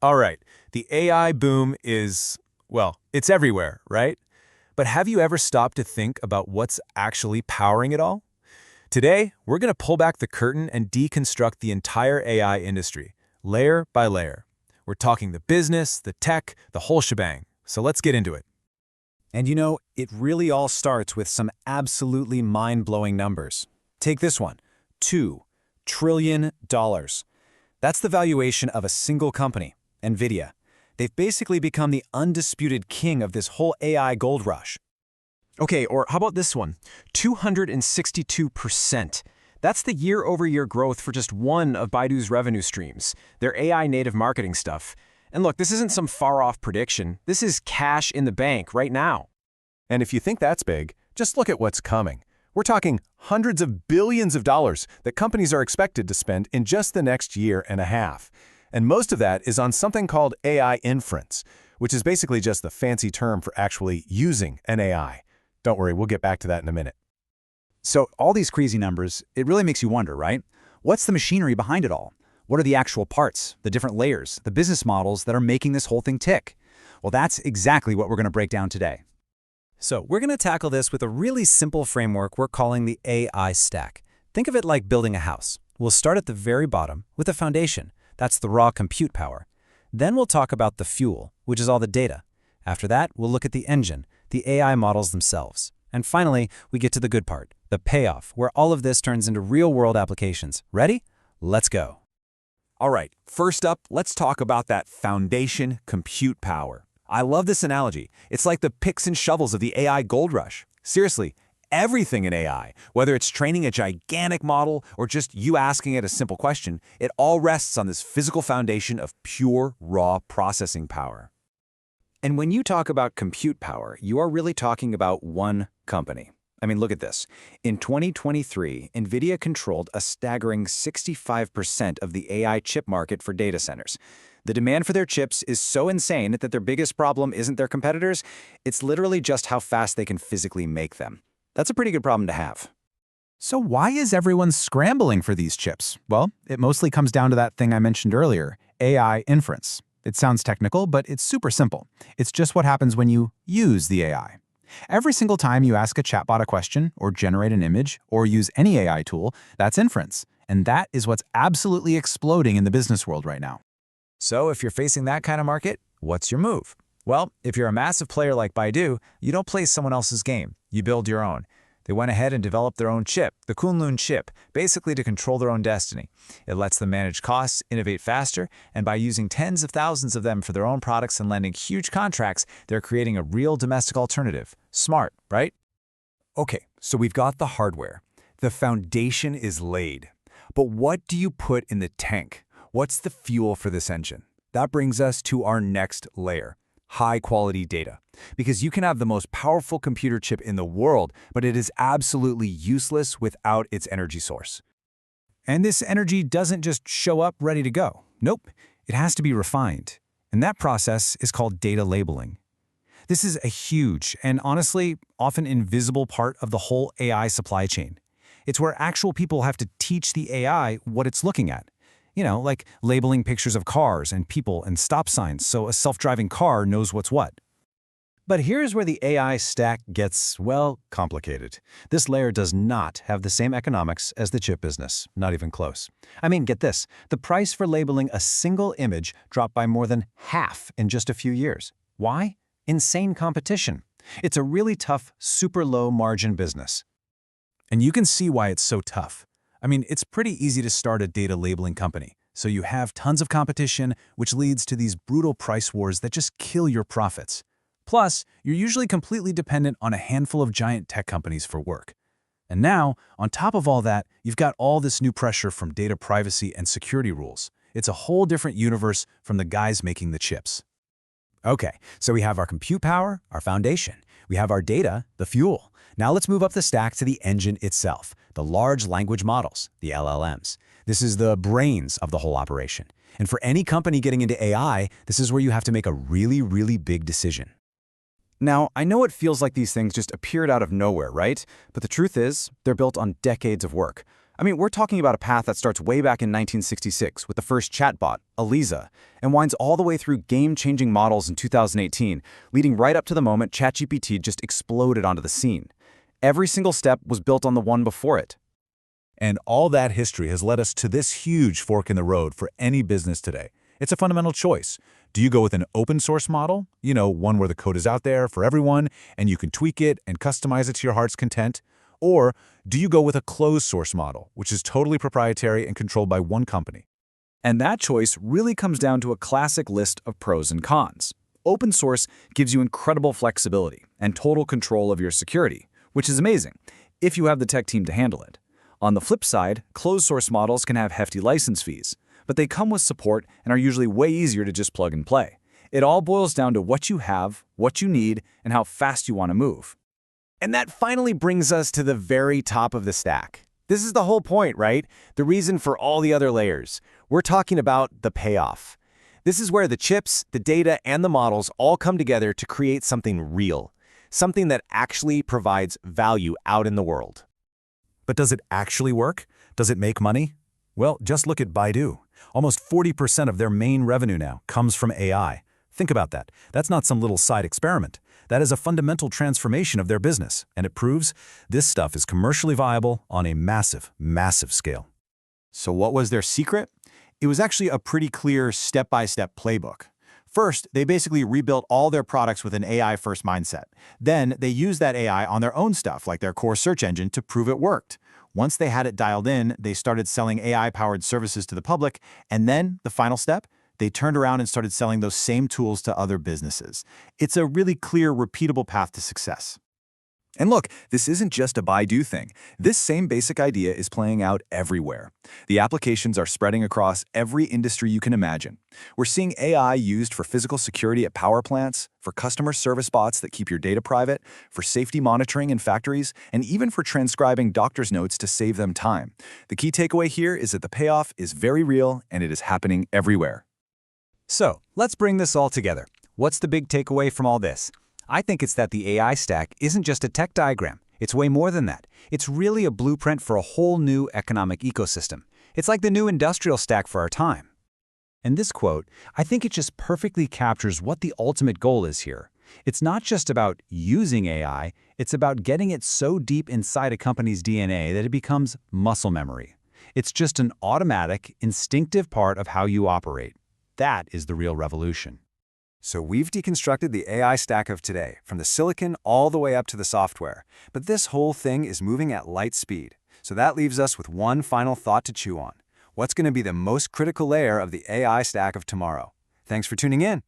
All right, the AI boom is, well, it's everywhere, right? But have you ever stopped to think about what's actually powering it all? Today, we're going to pull back the curtain and deconstruct the entire AI industry, layer by layer. We're talking the business, the tech, the whole shebang. So let's get into it. And you know, it really all starts with some absolutely mind-blowing numbers. Take this one, $2 trillion. That's the valuation of a single company, NVIDIA. They've basically become the undisputed king of this whole AI gold rush. Okay, or how about this one? 262%. That's the year-over-year growth for just one of Baidu's revenue streams, their AI native marketing stuff. And look, this isn't some far-off prediction. This is cash in the bank right now. And if you think that's big, just look at what's coming. We're talking hundreds of billions of dollars that companies are expected to spend in just the next year and a half. And most of that is on something called AI inference, which is basically just the fancy term for actually using an AI. Don't worry, we'll get back to that in a minute. So all these crazy numbers, it really makes you wonder, right? What's the machinery behind it all? What are the actual parts, the different layers, the business models that are making this whole thing tick? Well, that's exactly what we're going to break down today. So we're going to tackle this with a really simple framework we're calling the AI stack. Think of it like building a house. We'll start at the very bottom with a foundation. That's the raw compute power. Then we'll talk about the fuel, which is all the data. After that, we'll look at the engine, the AI models themselves. And finally, we get to the good part, the payoff, where all of this turns into real-world applications. Ready? Let's go. All right, first up, let's talk about that foundation compute power. I love this analogy. It's like the picks and shovels of the AI gold rush. Seriously, everything in AI, whether it's training a gigantic model or just you asking it a simple question, it all rests on this physical foundation of pure, raw processing power. And when you talk about compute power, you are really talking about one company. I mean, look at this. In 2023, NVIDIA controlled a staggering 65% of the AI chip market for data centers. The demand for their chips is so insane that their biggest problem isn't their competitors, it's literally just how fast they can physically make them. That's a pretty good problem to have. So why is everyone scrambling for these chips? Well, it mostly comes down to that thing I mentioned earlier, AI inference. It sounds technical, but it's super simple. It's just what happens when you use the AI. Every single time you ask a chatbot a question, or generate an image, or use any AI tool, that's inference. And that is what's absolutely exploding in the business world right now. So if you're facing that kind of market, what's your move? Well, if you're a massive player like Baidu, you don't play someone else's game. You build your own. They went ahead and developed their own chip, the Kunlun chip, basically to control their own destiny. It lets them manage costs, innovate faster, and by using tens of thousands of them for their own products and landing huge contracts, they're creating a real domestic alternative. Smart, right? Okay, so we've got the hardware. The foundation is laid. But what do you put in the tank? What's the fuel for this engine? That brings us to our next layer. High-quality data. Because you can have the most powerful computer chip in the world, but it is absolutely useless without its energy source. And this energy doesn't just show up ready to go. Nope, it has to be refined. And that process is called data labeling. This is a huge and honestly, often invisible part of the whole AI supply chain. It's where actual people have to teach the AI what it's looking at. You know, like labeling pictures of cars and people and stop signs so a self-driving car knows what's what. But here's where the AI stack gets, well, complicated. This layer does not have the same economics as the chip business, not even close. I mean, get this, the price for labeling a single image dropped by more than half in just a few years. Why? Insane competition. It's a really tough, super low margin business. And you can see why it's so tough. I mean, it's pretty easy to start a data labeling company, so you have tons of competition, which leads to these brutal price wars that just kill your profits. Plus, you're usually completely dependent on a handful of giant tech companies for work. And now, on top of all that, you've got all this new pressure from data privacy and security rules. It's a whole different universe from the guys making the chips. Okay, so we have our compute power, our foundation. We have our data, the fuel. Now let's move up the stack to the engine itself, the large language models, the LLMs. This is the brains of the whole operation. And for any company getting into AI, this is where you have to make a really, really big decision. Now, I know it feels like these things just appeared out of nowhere, right? But the truth is, they're built on decades of work. I mean, we're talking about a path that starts way back in 1966 with the first chatbot, Eliza, and winds all the way through game-changing models in 2018, leading right up to the moment ChatGPT just exploded onto the scene. Every single step was built on the one before it. And all that history has led us to this huge fork in the road for any business today. It's a fundamental choice. Do you go with an open source model? One where the code is out there for everyone and you can tweak it and customize it to your heart's content? Or do you go with a closed source model, which is totally proprietary and controlled by one company? And that choice really comes down to a classic list of pros and cons. Open source gives you incredible flexibility and total control of your security, which is amazing, if you have the tech team to handle it. On the flip side, closed source models can have hefty license fees, but they come with support and are usually way easier to just plug and play. It all boils down to what you have, what you need, and how fast you want to move. And that finally brings us to the very top of the stack. This is the whole point, right? The reason for all the other layers. We're talking about the payoff. This is where the chips, the data, and the models all come together to create something real, something that actually provides value out in the world. But does it actually work? Does it make money? Well, just look at Baidu. Almost 40% of their main revenue now comes from AI. Think about that. That's not some little side experiment. That is a fundamental transformation of their business, and it proves this stuff is commercially viable on a massive, massive scale. So what was their secret? It was actually a pretty clear step-by-step playbook. First, they basically rebuilt all their products with an AI-first mindset. Then, they used that AI on their own stuff, like their core search engine, to prove it worked. Once they had it dialed in, they started selling AI-powered services to the public, and then, the final step, they turned around and started selling those same tools to other businesses. It's a really clear, repeatable path to success. And look, this isn't just a Baidu thing. This same basic idea is playing out everywhere. The applications are spreading across every industry you can imagine. We're seeing AI used for physical security at power plants, for customer service bots that keep your data private, for safety monitoring in factories, and even for transcribing doctor's notes to save them time. The key takeaway here is that the payoff is very real and it is happening everywhere. So, let's bring this all together. What's the big takeaway from all this? I think it's that the AI stack isn't just a tech diagram. It's way more than that. It's really a blueprint for a whole new economic ecosystem. It's like the new industrial stack for our time. And this quote, I think it just perfectly captures what the ultimate goal is here. It's not just about using AI, it's about getting it so deep inside a company's DNA that it becomes muscle memory. It's just an automatic, instinctive part of how you operate. That is the real revolution. So we've deconstructed the AI stack of today, from the silicon all the way up to the software. But this whole thing is moving at light speed. So that leaves us with one final thought to chew on. What's going to be the most critical layer of the AI stack of tomorrow? Thanks for tuning in.